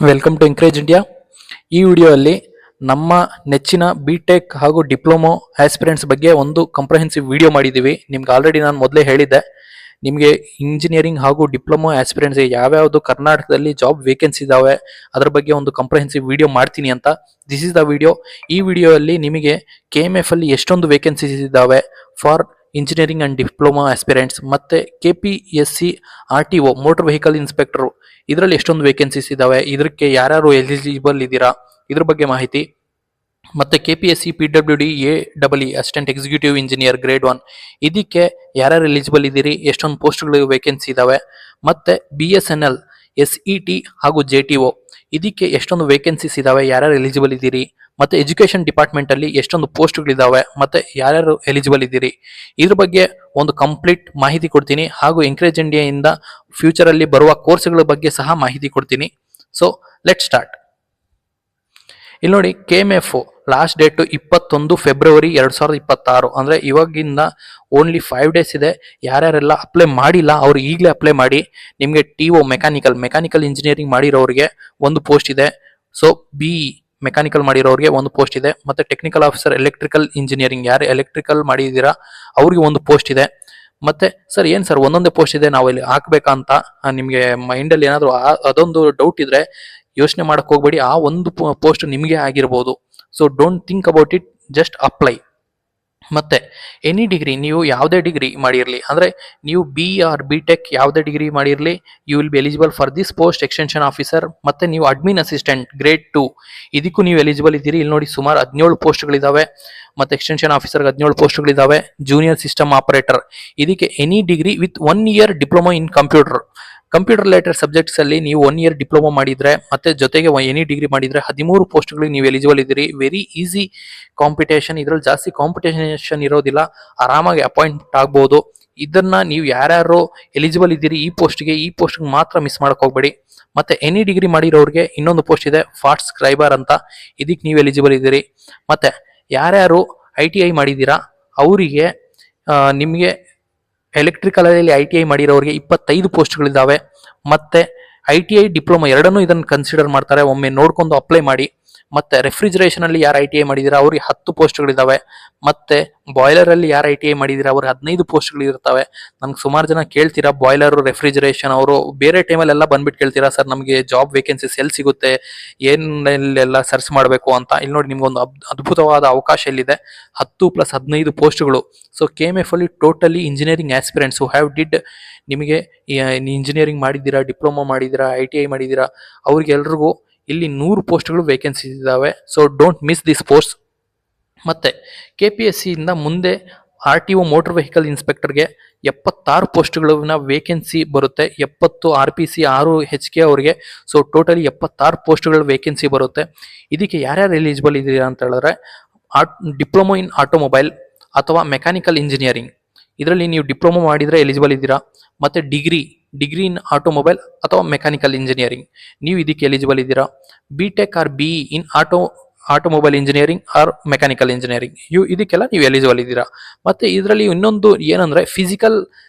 Welcome to encourage India. ಈ ವಿಡಿಯೋದಲ್ಲಿ ನಮ್ಮ ನೆಚ್ಚಿನ ಬಿಟೆಕ್ ಹಾಗೂ ಡಿಪ್ಲೊಮೊ ಆಸ್ಪಿರೆಂಟ್ಸ್ ಬಗ್ಗೆ ಒಂದು ಕಂಪ್ರಹೆನ್ಸಿವ್ ವಿಡಿಯೋ ಮಾಡಿದ್ದೀವಿ. ನಿಮ್ಗೆ ಆಲ್ರೆಡಿ ನಾನು ಮೊದಲೇ ಹೇಳಿದ್ದೆ, ನಿಮಗೆ ಇಂಜಿನಿಯರಿಂಗ್ ಹಾಗೂ ಡಿಪ್ಲೊಮೊ ಆಸ್ಪಿರೆಂಟ್ಸ್ಗೆ ಯಾವ್ಯಾವುದು ಕರ್ನಾಟಕದಲ್ಲಿ ಜಾಬ್ ವೇಕೆನ್ಸಿ ಇದಾವೆ ಅದರ ಬಗ್ಗೆ ಒಂದು ಕಂಪ್ರಹೆನ್ಸಿವ್ ವಿಡಿಯೋ ಮಾಡ್ತೀನಿ ಅಂತ. This is the video. ಈ ವಿಡಿಯೋದಲ್ಲಿ ನಿಮಗೆ KMF ಅಲ್ಲಿ ಎಷ್ಟೊಂದು ವೇಕೆನ್ಸೀಸ್ ಇದಾವೆ for engineering and diploma aspirants, ಮತ್ತೆ KPSC RTO motor vehicle inspector ಇದರಲ್ಲಿ ಎಷ್ಟೊಂದು ವೇಕೆನ್ಸೀಸ್ ಇದಾವೆ, ಇದಕ್ಕೆ ಯಾರ್ಯಾರು ಎಲಿಜಿಬಲ್ ಇದ್ದೀರಾ ಇದ್ರ ಬಗ್ಗೆ ಮಾಹಿತಿ, ಮತ್ತೆ KPSC PWD AEE assistant executive engineer grade 1 ಇದಕ್ಕೆ ಯಾರ್ಯಾರು ಎಲಿಜಿಬಲ್ ಇದ್ದೀರಿ, ಎಷ್ಟೊಂದು ಪೋಸ್ಟ್ಗಳು ವೇಕೆನ್ಸಿ ಇದಾವೆ, ಮತ್ತೆ BSNL SET ಹಾಗೂ JTO ಇದಕ್ಕೆ ಎಷ್ಟೊಂದು ವೇಕೆನ್ಸೀಸ್ ಇದಾವೆ, ಯಾರ್ಯಾರು ಎಲಿಜಿಬಲ್ ಇದ್ದೀರಿ, ಮತ್ತೆ ಎಜುಕೇಶನ್ ಡಿಪಾರ್ಟ್ಮೆಂಟ್ ಅಲ್ಲಿ ಎಷ್ಟೊಂದು ಪೋಸ್ಟ್ಗಳಿದಾವೆ ಮತ್ತೆ ಯಾರ್ಯಾರು ಎಲಿಜಿಬಲ್ ಇದ್ದೀರಿ ಇದ್ರ ಬಗ್ಗೆ ಒಂದು ಕಂಪ್ಲೀಟ್ ಮಾಹಿತಿ ಕೊಡ್ತೀನಿ. ಹಾಗೂ ಎಂಕರೇಜ್ ಇಂಡಿಯಾ ಇಂದ ಫ್ಯೂಚರ್ ಅಲ್ಲಿ ಬರುವ ಕೋರ್ಸ್ಗಳ ಬಗ್ಗೆ ಸಹ ಮಾಹಿತಿ ಕೊಡ್ತೀನಿ. So let start. ಇಲ್ಲಿ ನೋಡಿ, KMF ಲಾಸ್ಟ್ ಡೇಟ್ 21 ಫೆಬ್ರವರಿ 2026, ಅಂದ್ರೆ ಇವಾಗಿಂದ ಓನ್ಲಿ 5 ಡೇಸ್ ಇದೆ. ಯಾರ್ಯಾರೆಲ್ಲ ಅಪ್ಲೈ ಮಾಡಿಲ್ಲ ಅವ್ರು ಈಗಲೇ ಅಪ್ಲೈ ಮಾಡಿ. ನಿಮಗೆ TO ಮೆಕ್ಯಾನಿಕಲ್ ಇಂಜಿನಿಯರಿಂಗ್ ಮಾಡಿರೋರಿಗೆ ಒಂದು ಪೋಸ್ಟ್ ಇದೆ. ಸೊ BE ಮೆಕ್ಯಾನಿಕಲ್ ಮಾಡಿರೋರಿಗೆ ಒಂದು ಪೋಸ್ಟ್ ಇದೆ. ಮತ್ತೆ ಟೆಕ್ನಿಕಲ್ ಆಫೀಸರ್ ಎಲೆಕ್ಟ್ರಿಕಲ್ ಇಂಜಿನಿಯರಿಂಗ್ ಯಾರು ಎಲೆಕ್ಟ್ರಿಕಲ್ ಮಾಡಿದ್ದೀರಾ ಅವ್ರಿಗೆ ಒಂದು ಪೋಸ್ಟ್ ಇದೆ. ಮತ್ತೆ ಸರ್ ಏನ್ ಸರ್ ಒಂದೊಂದೇ ಪೋಸ್ಟ್ ಇದೆ ನಾವು ಇಲ್ಲಿ ಹಾಕ್ಬೇಕಾ ಅಂತ ನಿಮ್ಗೆ ಮೈಂಡ್ ಅಲ್ಲಿ ಏನಾದ್ರು ಅದೊಂದು ಡೌಟ್ ಇದ್ರೆ ಯೋಚನೆ ಮಾಡಕ್ ಹೋಗ್ಬೇಡಿ. ಆ ಒಂದು ಪೋಸ್ಟ್ ನಿಮಗೆ ಆಗಿರ್ಬೋದು. So don't think about it, just apply. ಮತ್ತೆ ಎನಿ ಡಿಗ್ರಿ, ನೀವು ಯಾವುದೇ ಡಿಗ್ರಿ ಮಾಡಿರಲಿ, ಅಂದ್ರೆ ನೀವು BE ಆರ್ BTech ಯಾವುದೇ ಡಿಗ್ರಿ ಮಾಡಿರಲಿ, you will be eligible for this post. Extension officer ಮತ್ತೆ ನೀವು ಅಡ್ಮಿನ್ ಅಸಿಸ್ಟೆಂಟ್ ಗ್ರೇಡ್ 2 ಇದಕ್ಕೂ ನೀವು ಎಲಿಜಿಬಲ್ ಇದ್ದೀರಿ. ಇಲ್ಲಿ ನೋಡಿ ಸುಮಾರು 17 ಪೋಸ್ಟ್ಗಳಿದಾವೆ. ಮತ್ತೆ ಎಕ್ಸ್ಟೆನ್ಷನ್ ಆಫೀಸರ್ 17 ಪೋಸ್ಟ್ಗಳಿದಾವೆ. ಜೂನಿಯರ್ ಸಿಸ್ಟಮ್ ಆಪರೇಟರ್ ಇದಕ್ಕೆ any degree with 1 year diploma in computer related subjects ಅಲ್ಲಿ ನೀವು 1 ಇಯರ್ ಡಿಪ್ಲೊಮಾ ಮಾಡಿದ್ರೆ ಮತ್ತೆ ಜೊತೆಗೆ ಎನಿ ಡಿಗ್ರಿ ಮಾಡಿದ್ರೆ 13 ಪೋಸ್ಟ್ಗಳಿಗೆ ನೀವು ಎಲಿಜಿಬಲ್ ಇದ್ದೀರಿ. ವೆರಿ ಈಸಿ ಕಾಂಪಿಟೇಷನ್, ಇದ್ರಲ್ಲಿ ಜಾಸ್ತಿ ಕಾಂಪಿಟೇಷನ್ ಇರೋದಿಲ್ಲ, ಆರಾಮಾಗಿ ಅಪಾಯಿಂಟ್ ಆಗ್ಬಹುದು. ಇದನ್ನ ನೀವು ಯಾರ್ಯಾರು ಎಲಿಜಿಬಲ್ ಇದ್ದೀರಿ ಈ ಪೋಸ್ಟ್ಗೆ ಮಾತ್ರ ಮಿಸ್ ಮಾಡಕ್ ಹೋಗ್ಬೇಡಿ. ಮತ್ತೆ ಎನಿ ಡಿಗ್ರಿ ಮಾಡಿರೋರಿಗೆ ಇನ್ನೊಂದು ಪೋಸ್ಟ್ ಇದೆ, ಫಾಸ್ಟ್ ಸ್ಕ್ರೈಬರ್ ಅಂತ, ಇದಕ್ಕೆ ನೀವು ಎಲಿಜಿಬಲ್ ಇದ್ದೀರಿ. ಮತ್ತೆ ಯಾರ್ಯಾರು ITI ಮಾಡಿದ್ದೀರಾ ಅವರಿಗೆ ನಿಮಗೆ ಎಲೆಕ್ಟ್ರಿಕಲ್ ಅಲ್ಲಿ ITI ಮಾಡಿರೋರಿಗೆ 25 ಪೋಸ್ಟ್ಗಳಿದ್ದಾವೆ. ಮತ್ತೆ ITI ಡಿಪ್ಲೊಮಾ ಎರಡನ್ನೂ ಇದನ್ನು ಕನ್ಸಿಡರ್ ಮಾಡ್ತಾರೆ, ಒಮ್ಮೆ ನೋಡ್ಕೊಂಡು ಅಪ್ಲೈ ಮಾಡಿ. ಮತ್ತೆ ರೆಫ್ರಿಜರೇಷನ್ ಅಲ್ಲಿ ಯಾರು ITI ಮಾಡಿದಿರಾ ಅವ್ರಿಗೆ 10 ಪೋಸ್ಟ್ಗಳಿದಾವೆ. ಮತ್ತೆ ಬಾಯ್ಲರ್ ಅಲ್ಲಿ ಯಾರು ITI ಮಾಡಿದಿರಾ ಅವ್ರಿಗೆ 15 ಪೋಸ್ಟ್ಗಳು ಇರ್ತವೆ. ನಮ್ಗೆ ಸುಮಾರು ಜನ ಕೇಳ್ತೀರಾ, ಬಾಯ್ಲರ್ ರೆಫ್ರಿಜರೇಷನ್ ಅವರು ಬೇರೆ ಟೈಮಲ್ಲಿ ಎಲ್ಲ ಬಂದ್ಬಿಟ್ಟು ಕೇಳ್ತೀರಾ, ಸರ್ ನಮಗೆ ಜಾಬ್ ವೇಕೆನ್ಸೀಸ್ ಎಲ್ಲಿ ಸಿಗುತ್ತೆ, ಏನೆಲ್ಲ ಸರ್ಚ್ ಮಾಡಬೇಕು ಅಂತ. ಇಲ್ಲಿ ನೋಡಿ ನಿಮ್ಗೊಂದು ಅದ್ಭುತವಾದ ಅವಕಾಶ ಇಲ್ಲಿದೆ, 10 + 15 ಪೋಸ್ಟ್ಗಳು. ಸೊ KMF ಅಲ್ಲಿ ಟೋಟಲಿ ಇಂಜಿನಿಯರಿಂಗ್ ಆಸ್ಪಿರೆಂಟ್ಸ್ ಹು ಹ್ಯಾವ್ ಡಿಡ್, ನಿಮಗೆ ಇಂಜಿನಿಯರಿಂಗ್ ಮಾಡಿದ್ದೀರಾ, ಡಿಪ್ಲೊಮಾ ಮಾಡಿದ್ದೀರಾ, ITI ಮಾಡಿದ್ದೀರಾ ಅವ್ರಿಗೆ ಎಲ್ರಿಗೂ ಇಲ್ಲಿ 100 ಪೋಸ್ಟ್ಗಳು ವೇಕೆನ್ಸಿ ಇದಾವೆ. So don't miss this post. ಮತ್ತೆ KPSC ಇಂದ ಮುಂದೆ RTO ಮೋಟರ್ ವೆಹಿಕಲ್ ಇನ್ಸ್ಪೆಕ್ಟರ್ಗೆ 76 ಪೋಸ್ಟ್ಗಳನ್ನ ವೇಕೆನ್ಸಿ ಬರುತ್ತೆ. 70 RPC 6 HK ಅವರಿಗೆ. ಸೊ ಟೋಟಲಿ 76 ಪೋಸ್ಟ್ಗಳ ವೇಕೆನ್ಸಿ ಬರುತ್ತೆ. ಇದಕ್ಕೆ ಯಾರ್ಯಾರು ಎಲಿಜಿಬಲ್ ಇದ್ದೀರಾ ಅಂತ ಹೇಳಿದ್ರೆ, ಡಿಪ್ಲೊಮೊ ಇನ್ ಆಟೋಮೊಬೈಲ್ ಅಥವಾ ಮೆಕ್ಯಾನಿಕಲ್ ಇಂಜಿನಿಯರಿಂಗ್ ಇದರಲ್ಲಿ ನೀವು ಡಿಪ್ಲೊಮೊ ಮಾಡಿದ್ರೆ ಎಲಿಜಿಬಲ್ ಇದ್ದೀರಾ. ಮತ್ತೆ ಡಿಗ್ರಿ ಇನ್ ಆಟೋಮೊಬೈಲ್ ಅಥವಾ ಮೆಕ್ಯಾನಿಕಲ್ ಇಂಜಿನಿಯರಿಂಗ್ ನೀವು ಇದಕ್ಕೆ ಎಲಿಜಿಬಲ್ ಇದ್ದೀರಾ. BTech or BE in automobile engineering or mechanical engineering ಇದಕ್ಕೆಲ್ಲ ನೀವು ಎಲಿಜಿಬಲ್ ಇದ್ದೀರಾ. ಮತ್ತೆ ಇದರಲ್ಲಿ ಇನ್ನೊಂದು ಏನಂದ್ರೆ ಫಿಸಿಕಲ್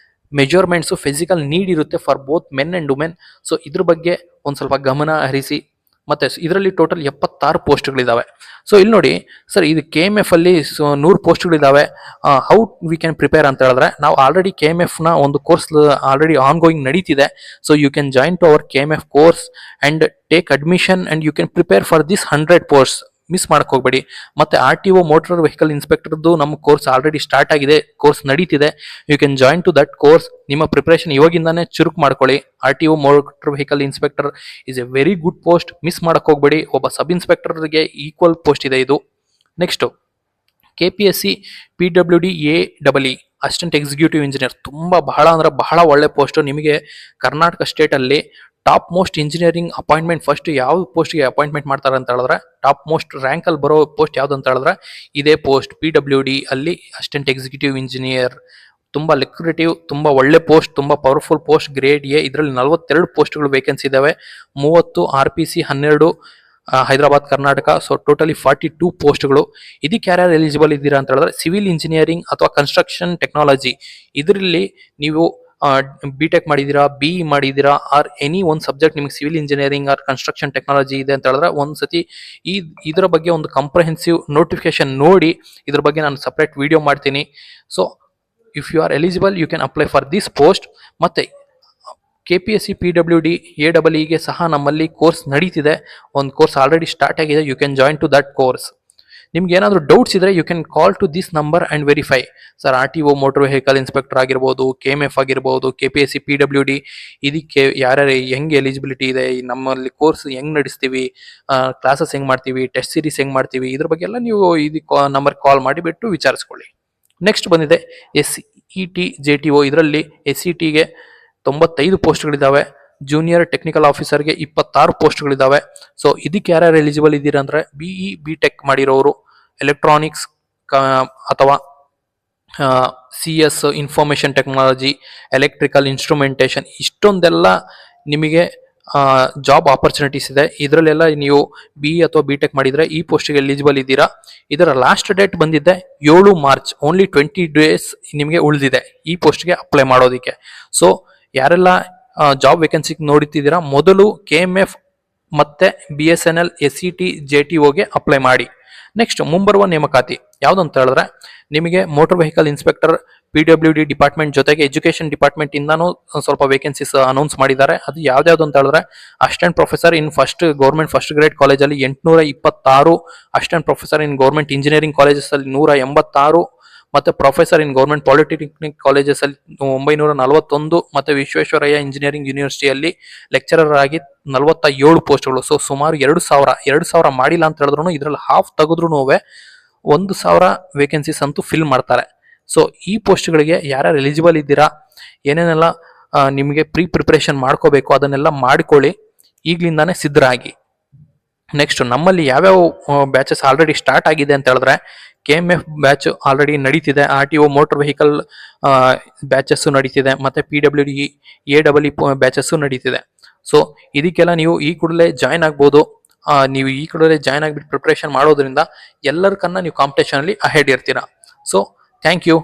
ಮೆಜರ್ಮೆಂಟ್ಸ್, ಫಿಸಿಕಲ್ ನೀಡ್ ಇರುತ್ತೆ for both men and women. So ಇದ್ರ ಬಗ್ಗೆ ಒಂದ್ ಸ್ವಲ್ಪ ಗಮನ ಹರಿಸಿ. ಮತ್ತೆ ಇದರಲ್ಲಿ ಟೋಟಲ್ 76 ಪೋಸ್ಟ್ಗಳಿದಾವೆ. ಸೊ ಇಲ್ಲಿ ನೋಡಿ ಸರ್, ಇದು KMF ಅಲ್ಲಿ 100 ಪೋಸ್ಟ್ಗಳಿದಾವೆ. ಹೌ ವಿ ಕ್ಯಾನ್ ಪ್ರಿಪೇರ್ ಅಂತ ಹೇಳಿದ್ರೆ, ನಾವು ಆಲ್ರೆಡಿ KMF ನ ಒಂದು ಕೋರ್ಸ್ ಆಲ್ರೆಡಿ ಆನ್ ಗೋಯಿಂಗ್ ನಡೀತಿದೆ. So you can join to our KMF course and take admission and you can prepare for this 100 ಪೋಸ್ಟ್. ಮಿಸ್ ಮಾಡಕ್ ಹೋಗ್ಬೇಡಿ. ಮತ್ತೆ RTO ಮೋಟರ್ ವೆಹಿಕಲ್ ಇನ್ಸ್ಪೆಕ್ಟರ್ದು ನಮ್ಮ ಕೋರ್ಸ್ ಆಲ್ರೆಡಿ ಸ್ಟಾರ್ಟ್ ಆಗಿದೆ, ಕೋರ್ಸ್ ನಡೀತಿದೆ. You can join to that course. ನಿಮ್ಮ preparation ಇವಾಗಿಂದಾನೇ ಚುರುಕು ಮಾಡ್ಕೊಳ್ಳಿ. RTO motor vehicle inspector is A very good post, miss ಮಾಡಕ್ ಹೋಗ್ಬೇಡಿ. ಒಬ್ಬ ಸಬ್ ಇನ್ಸ್ಪೆಕ್ಟರ್ಗೆ ಈಕ್ವಲ್ ಪೋಸ್ಟ್ ಇದೆ ಇದು. Next KPSC PWD AEE assistant executive engineer, ಬಹಳ ಒಳ್ಳೆ ಪೋಸ್ಟ್. ನಿಮಗೆ ಕರ್ನಾಟಕ ಸ್ಟೇಟ್ ಅಲ್ಲಿ top most engineering appointment first ಯಾವ ಪೋಸ್ಟ್ಗೆ ಅಪಾಯಿಂಟ್ಮೆಂಟ್ ಮಾಡ್ತಾರೆ ಅಂತ ಹೇಳಿದ್ರೆ, ಟಾಪ್ ಮೋಸ್ಟ್ ರ್ಯಾಂಕ್ ಅಲ್ಲಿ ಬರೋ ಪೋಸ್ಟ್ ಯಾವ್ದು ಅಂತ ಹೇಳಿದ್ರೆ ಇದೇ ಪೋಸ್ಟ್. PWD ಅಲ್ಲಿ ಅಸಿಸ್ಟೆಂಟ್ ಎಕ್ಸಿಕ್ಯೂಟಿವ್ ಇಂಜಿನಿಯರ್ ತುಂಬಾ ಲಿಕ್ವಿಡೇಟಿವ್, ತುಂಬಾ ಒಳ್ಳೆ ಪೋಸ್ಟ್, ತುಂಬಾ ಪವರ್ಫುಲ್ ಪೋಸ್ಟ್, ಗ್ರೇಡ್ A. ಇದರಲ್ಲಿ 42 ಪೋಸ್ಟ್ಗಳು ವೇಕೆನ್ಸಿ ಇದಾವೆ. 30 RPC 12 Hyderabad Karnataka. So totally 42 ಪೋಸ್ಟ್ಗಳು. ಇದಕ್ಕೆ ಯಾರ್ಯಾರು ಎಲಿಜಿಬಲ್ ಇದ್ದೀರಾ ಅಂತ ಹೇಳಿದ್ರೆ, ಸಿವಿಲ್ ಇಂಜಿನಿಯರಿಂಗ್ ಅಥವಾ ಕನ್ಸ್ಟ್ರಕ್ಷನ್ ಟೆಕ್ನಾಲಜಿ ಇದರಲ್ಲಿ ನೀವು ಬಿ ಟೆಕ್ ಮಾಡಿದ್ದೀರಾ, ಬಿ ಮಾಡಿದ್ದೀರಾ, ಆರ್ ಎನಿ ಒಂದು ಸಬ್ಜೆಕ್ಟ್ ನಿಮಗೆ civil engineering or construction technology ಇದೆ ಅಂತ ಹೇಳಿದ್ರೆ ಒಂದ್ಸತಿ ಇದರ ಬಗ್ಗೆ ಒಂದು ಕಂಪ್ರಹೆನ್ಸಿವ್ ನೋಟಿಫಿಕೇಶನ್ ನೋಡಿ ಇದ್ರ ಬಗ್ಗೆ ನಾನು ಸಪ್ರೇಟ್ ವಿಡಿಯೋ ಮಾಡ್ತೀನಿ. So if you are eligible you can apply for this post. ಮತ್ತೆ KPSC PWD AEE ಸಹ ನಮ್ಮಲ್ಲಿ ಕೋರ್ಸ್ ನಡೀತಿದೆ. ಒಂದು ಕೋರ್ಸ್ ಆಲ್ರೆಡಿ ಸ್ಟಾರ್ಟ್ ಆಗಿದೆ. You can join to that course. ನಿಮ್ಗೆ ಏನಾದರೂ ಡೌಟ್ಸ್ ಇದ್ರೆ you can call to this number and verify. Sir RTO motor vehicle inspector ಆಗಿರ್ಬೋದು, KMF ಆಗಿರ್ಬೋದು, KPSC PWD ಇದಕ್ಕೆ ಯಾರ್ಯಾರು ಹೆಂಗೆ ಎಲಿಜಿಬಿಲಿಟಿ ಇದೆ, ನಮ್ಮಲ್ಲಿ ಕೋರ್ಸ್ ಹೆಂಗ್ ನಡೆಸ್ತೀವಿ, ಕ್ಲಾಸಸ್ ಹೆಂಗ್ ಮಾಡ್ತೀವಿ, ಟೆಸ್ಟ್ ಸೀರೀಸ್ ಹೆಂಗ್ ಮಾಡ್ತೀವಿ, ಇದ್ರ ಬಗ್ಗೆ ಎಲ್ಲ ನೀವು ಇದಕ್ಕೆ ನಂಬರ್ ಕಾಲ್ ಮಾಡಿಬಿಟ್ಟು ವಿಚಾರಿಸ್ಕೊಳ್ಳಿ. ನೆಕ್ಸ್ಟ್ ಬಂದಿದೆ SET JTO. ಇದರಲ್ಲಿ SETಗೆ 95 ಪೋಸ್ಟ್ಗಳಿದ್ದಾವೆ. ಜೂನಿಯರ್ ಟೆಕ್ನಿಕಲ್ ಆಫೀಸರ್ಗೆ 26 ಪೋಸ್ಟ್ಗಳಿದ್ದಾವೆ. ಸೊ ಇದಕ್ಕೆ ಯಾರ್ಯಾರು ಎಲಿಜಿಬಲ್ ಇದ್ದೀರಾ ಅಂದ್ರೆ BE BTech ಮಾಡಿರೋರು, ಎಲೆಕ್ಟ್ರಾನಿಕ್ಸ್ ಅಥವಾ CS information technology, electrical instrumentation, ಇಷ್ಟೊಂದೆಲ್ಲ ನಿಮಗೆ ಜಾಬ್ ಆಪರ್ಚುನಿಟೀಸ್ ಇದೆ. ಇದರಲ್ಲೆಲ್ಲ ನೀವು BE ಅಥವಾ BTech ಮಾಡಿದ್ರೆ ಈ ಪೋಸ್ಟ್ಗೆ ಎಲಿಜಿಬಲ್ ಇದ್ದೀರಾ. ಇದರ ಲಾಸ್ಟ್ ಡೇಟ್ ಬಂದಿದ್ದೆ 7 ಮಾರ್ಚ್. ಓನ್ಲಿ 20 ಡೇಸ್ ನಿಮಗೆ ಉಳಿದಿದೆ ಈ ಪೋಸ್ಟ್ಗೆ ಅಪ್ಲೈ ಮಾಡೋದಕ್ಕೆ. ಸೊ ಯಾರೆಲ್ಲ ಜಾಬ್ ವೇಕೆನ್ಸಿ ನೋಡುತ್ತಿದ್ದೀರಾ ಮೊದಲು KMF ಮತ್ತೆ BSNL SET JTOಗೆ ಅಪ್ಲೈ ಮಾಡಿ. ನೆಕ್ಸ್ಟ್ ಮುಂಬರುವ ನೇಮಕಾತಿ ಯಾವ್ದಂತ ಹೇಳಿದ್ರೆ ನಿಮಗೆ motor vehicle inspector PWD department ಜೊತೆಗೆ ಎಜುಕೇಶನ್ ಡಿಪಾರ್ಟ್ಮೆಂಟ್ ಇಂದಾನು ಸ್ವಲ್ಪ ವೇಕೆನ್ಸೀಸ್ ಅನೌನ್ಸ್ ಮಾಡಿದ್ದಾರೆ. ಅದು ಯಾವ್ದಾವ್ದು ಅಂತ ಹೇಳಿದ್ರೆ assistant professor in government first grade ಕಾಲೇಜಲ್ಲಿ 826, assistant professor in government engineering colleges ಅಲ್ಲಿ 186, ಮತ್ತೆ professor in government polytechnic colleges ಅಲ್ಲಿ 941, ಮತ್ತೆ ವಿಶ್ವೇಶ್ವರಯ್ಯ ಇಂಜಿನಿಯರಿಂಗ್ ಯೂನಿವರ್ಸಿಟಿಯಲ್ಲಿ ಲೆಕ್ಚರರ್ ಆಗಿ 47 ಪೋಸ್ಟ್ಗಳು. ಸೊ ಸುಮಾರು 2000 ಮಾಡಿಲ್ಲ ಅಂತ ಹೇಳಿದ್ರು ಇದ್ರಲ್ಲಿ ಹಾಫ್ ತೆಗೆದ್ರು 1000 ವೇಕೆನ್ಸೀಸ್ ಅಂತೂ ಫಿಲ್ ಮಾಡ್ತಾರೆ. ಸೊ ಈ ಪೋಸ್ಟ್ಗಳಿಗೆ ಯಾರ್ಯಾರು ಎಲಿಜಿಬಲ್ ಇದ್ದೀರಾ, ಏನೇನೆಲ್ಲ ನಿಮಗೆ ಪ್ರಿಪರೇಷನ್ ಮಾಡ್ಕೋಬೇಕು ಅದನ್ನೆಲ್ಲ ಮಾಡ್ಕೊಳ್ಳಿ, ಈಗ್ಲಿಂದಾನೇ ಸಿದ್ಧರಾಗಿ. ನೆಕ್ಸ್ಟ್ ನಮ್ಮಲ್ಲಿ ಯಾವ್ಯಾವ ಬ್ಯಾಚಸ್ ಆಲ್ರೆಡಿ ಸ್ಟಾರ್ಟ್ ಆಗಿದೆ ಅಂತ ಹೇಳಿದ್ರೆ KMF ಬ್ಯಾಚ್ ಆಲ್ರೆಡಿ ನಡೀತಿದೆ, RTO ಮೋಟರ್ ವೆಹಿಕಲ್ ಬ್ಯಾಚಸ್ ನಡೀತಿದೆ, ಮತ್ತೆ PWD AEE ಬ್ಯಾಚಸ್ ನಡೀತಿದೆ. ಸೊ ಇದಕ್ಕೆಲ್ಲ ನೀವು ಈ ಕೂಡಲೇ ಜಾಯ್ನ್ ಆಗ್ಬೋದು. ನೀವು ಈ ಕೂಡಲೇ ಜಾಯ್ನ್ ಆಗಿಬಿಟ್ಟು ಪ್ರಿಪರೇಷನ್ ಮಾಡೋದ್ರಿಂದ ಎಲ್ಲರಿಕನ್ನ ನೀವು ಕಾಂಪಿಟೇಷನ್ ಅಲ್ಲಿ ಅಹೆಡ್ ಇರ್ತೀರಾ. So thank you.